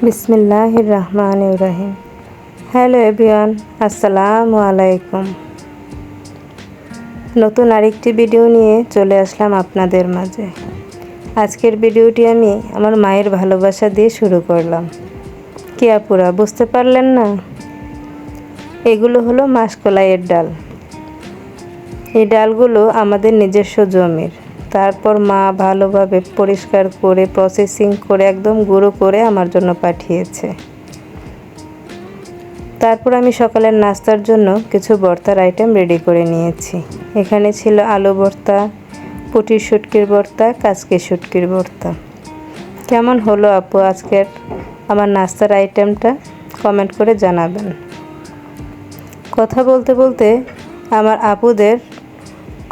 বিসমিল্লাহির রহমানির রহিম। Hello everyone, আসসালামু আলাইকুম। নতুন আরেকটি ভিডিও নিয়ে চলে আসলাম আপনাদের মাঝে। আজকের ভিডিওটি আমি আমার মায়ের ভালোবাসা দিয়ে শুরু করলাম। কি আপুরা বুঝতে পারলেন না? এগুলো হলো মাসকলাইয়ের ডাল। এই ডালগুলো আমাদের নিজস্ব জমির। তারপর মা ভালোভাবে পরিষ্কার করে প্রসেসিং করে একদম গুঁড়ো করে আমার জন্য পাঠিয়েছে। তারপর আমি সকালের নাস্তার জন্য কিছু ভর্তার আইটেম রেডি করে নিয়েছি। এখানে ছিল আলু ভর্তা, পুঁটির শুটকির ভর্তা, কাচকি শুটকির ভর্তা। কেমন হলো আপু আজকের আমার নাস্তার আইটেমটা? কমেন্ট করে জানাবেন। কথা বলতে বলতে আমার আপুদের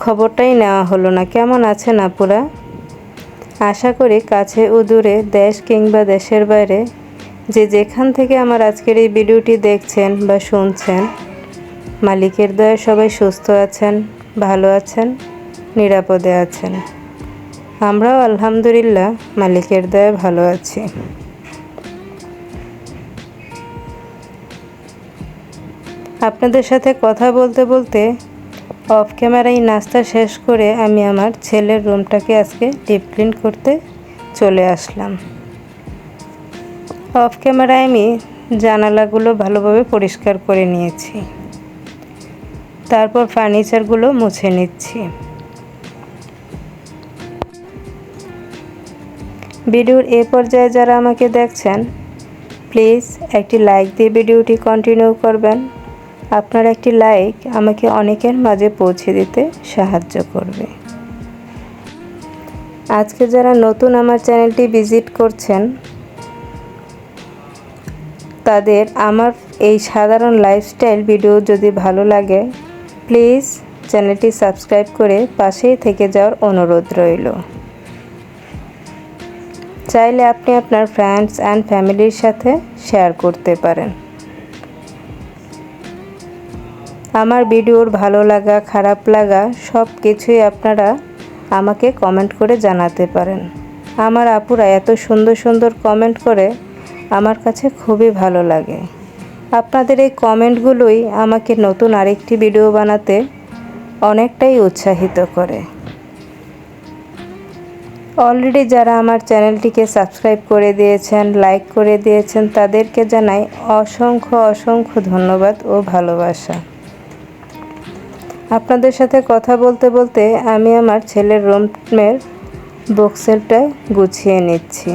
খবরটাই নেওয়া হলো না। কেমন আছেন আপুরা? আশা করি কাছে ও দূরে, দেশ কিংবা দেশের বাইরে যে যেখান থেকে আমার আজকের এই ভিডিওটি দেখছেন বা শুনছেন, মালিকের দয়ায় সবাই সুস্থ আছেন, ভালো আছেন, নিরাপদে আছেন। আমরাও আলহামদুলিল্লাহ মালিকের দয়ায় ভালো আছি। আপনাদের সাথে কথা বলতে বলতে অফ ক্যামেরায় নাস্তা শেষ করে আমি আমার ছেলের রুমটাকে আজকে ডিপ ক্লিন করতে চলে আসলাম। অফ ক্যামেরায় আমি জানালাগুলো ভালোভাবে পরিষ্কার করে নিয়েছি। তারপর ফার্নিচারগুলো মুছে নিচ্ছি। ভিডিওর এ পর্যায়ে যারা আমাকে দেখছেন, প্লিজ একটি লাইক দিয়ে ভিডিওটি কন্টিনিউ করবেন। আপনার একটি লাইক আমাকে অনেকের মাঝে পৌঁছে দিতে সাহায্য করবে। আজকে যারা নতুন আমার চ্যানেলটি ভিজিট করছেন, তাদের আমার এই সাধারণ লাইফস্টাইল ভিডিও যদি ভালো লাগে, প্লিজ চ্যানেলটি সাবস্ক্রাইব করে পাশেই থেকে যাওয়ার অনুরোধ রইল। চাইলে আপনি আপনার ফ্রেন্ডস অ্যান্ড ফ্যামিলির সাথে শেয়ার করতে পারেন। আমার ভিডিওর ভালো লাগা খারাপ লাগা সব কিছুই আপনারা আমাকে কমেন্ট করে জানাতে পারেন। আমার আপুরা এত সুন্দর সুন্দর কমেন্ট করে, আমার কাছে খুবই ভালো লাগে। আপনাদের এই কমেন্টগুলোই আমাকে নতুন আরেকটি ভিডিও বানাতে অনেকটাই উৎসাহিত করে। অলরেডি যারা আমার চ্যানেলটিকে সাবস্ক্রাইব করে দিয়েছেন, লাইক করে দিয়েছেন, তাদেরকে জানাই অসংখ্য অসংখ্য ধন্যবাদ ও ভালোবাসা। আপনাদের সাথে কথা বলতে বলতে আমি আমার ছেলের রুমের বক্সেলটা গুছিয়ে নিচ্ছি।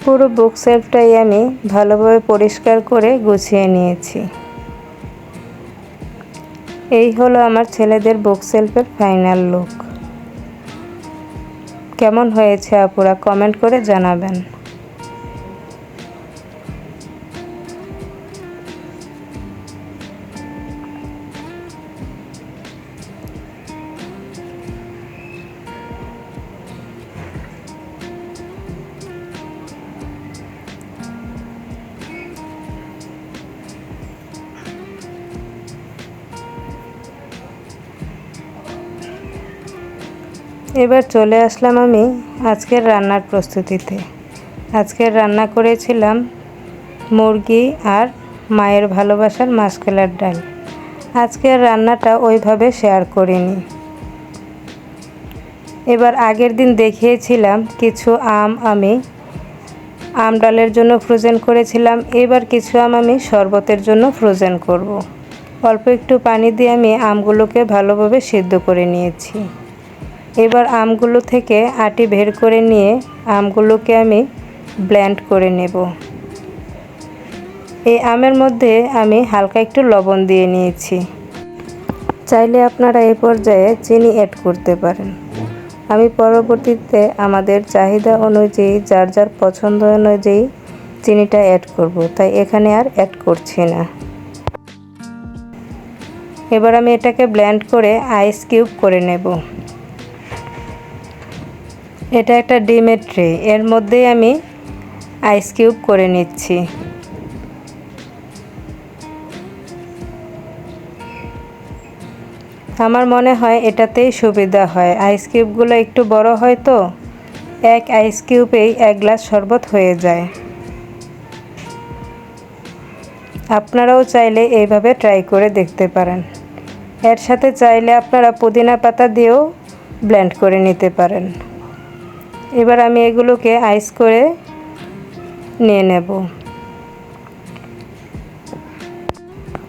পুরো বুকশেলফটাই আমি ভালোভাবে পরিষ্কার করে গুছিয়ে নিয়েছি। এই হলো আমার ছেলেদের বুকশেলফের ফাইনাল লুক। কেমন হয়েছে আপুরা কমেন্ট করে জানাবেন। এবার চলে আসলাম আমি আজকের রান্নার প্রস্তুতিতে। আজকের রান্না করেছিলাম মুরগি আর মায়ের ভালোবাসার মাসকলাইয়ের ডাল। আজকের রান্নাটা ওইভাবে শেয়ার করিনি। এবার আগের দিন দেখিয়েছিলাম কিছু আমি আম ডালের জন্য ফ্রোজেন করেছিলাম। এবার কিছু আমি শরবতের জন্য ফ্রোজেন করব। অল্প একটু পানি দিয়ে আমি আমগুলোকে ভালোভাবে সিদ্ধ করে নিয়েছি। এবার আমগুলো থেকে আটি বের করে নিয়ে আমগুলোকে আমি ব্লেন্ড করে নেব। এই আমের মধ্যে আমি হালকা একটু লবণ দিয়ে নিয়েছি। চাইলে আপনারা এই পর্যায়ে চিনি অ্যাড করতে পারেন। আমি পরবর্তীতে আমাদের চাহিদা অনুযায়ী, যার যার পছন্দ অনুযায়ী চিনিটা অ্যাড করব, তাই এখানে আর অ্যাড করছি না। এবার আমি এটাকে ব্লেন্ড করে আইস কিউব করে নেব। এটা একটা ডিমের ট্রে, এর মধ্যেই আমি আইস কিউব করে নিচ্ছি। আমার মনে হয় এটাতেই সুবিধা হয়, আইস কিউবগুলো একটু বড় হয় তো, এক আইস কিউবেই 1 গ্লাস শরবত হয়ে যায়। আপনারাও চাইলে এইভাবে ট্রাই করে দেখতে পারেন। এর সাথে চাইলে আপনারা পুদিনা পাতা দিয়েও ব্লেন্ড করে নিতে পারেন। এবার আমি এগুলোকে আইস করে নিয়ে নেব।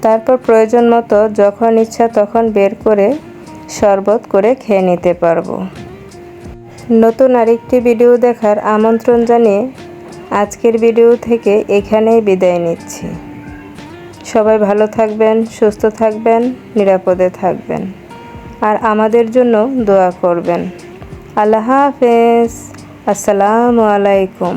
তারপর প্রয়োজন মতো যখন ইচ্ছা তখন বের করে শরবত করে খেয়ে নিতে পারবো। নতুন আরেকটি ভিডিও দেখার আমন্ত্রণ জানিয়ে আজকের ভিডিও থেকে এখানেই বিদায় নিচ্ছি। সবাই ভালো থাকবেন, সুস্থ থাকবেন, নিরাপদে থাকবেন আর আমাদের জন্য দোয়া করবেন। আল্লাহ হাফেজ। আসসালামু আলাইকুম।